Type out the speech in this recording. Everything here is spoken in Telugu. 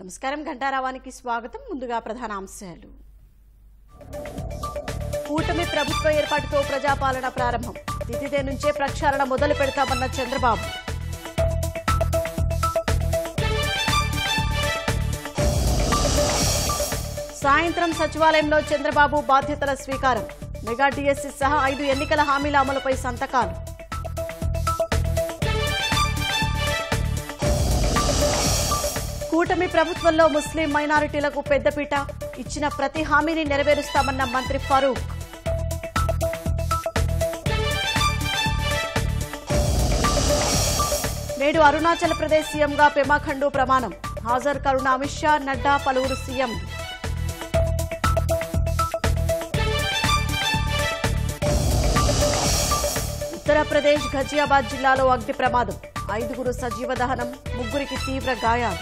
నమస్కారం ఘంటారావానికి స్వాగతం. ముందుగా ప్రధానాంశాలు. కూటమి ప్రభుత్వ ఏర్పాటుతో ప్రజాపాలన ప్రారంభం. తిథిదే నుంచే ప్రక్షాళన మొదలు పెడతామన్న చంద్రబాబు. సాయంత్రం సచివాలయంలో చంద్రబాబు బాధ్యతల స్వీకారం. మెగా డిఎస్సి సహా 5 ఎన్నికల హామీల అమలుపై సంతకాలు. కూటమి ప్రభుత్వంలో ముస్లిం మైనారిటీలకు పెద్దపీట. ఇచ్చిన ప్రతి హామీని నెరవేరుస్తామన్న మంత్రి ఫరూక్. నేడు అరుణాచల్ ప్రదేశ్ సీఎంగా పెమా ఖండూ ప్రమాణం. హాజరు కానున్న అమిత్ షా, నడ్డా, పలువురు సీఎం. ఉత్తరప్రదేశ్ ఘజియాబాద్ జిల్లాలో అగ్ని ప్రమాదం. 5 సజీవ దహనం, 3 తీవ్ర గాయాలు.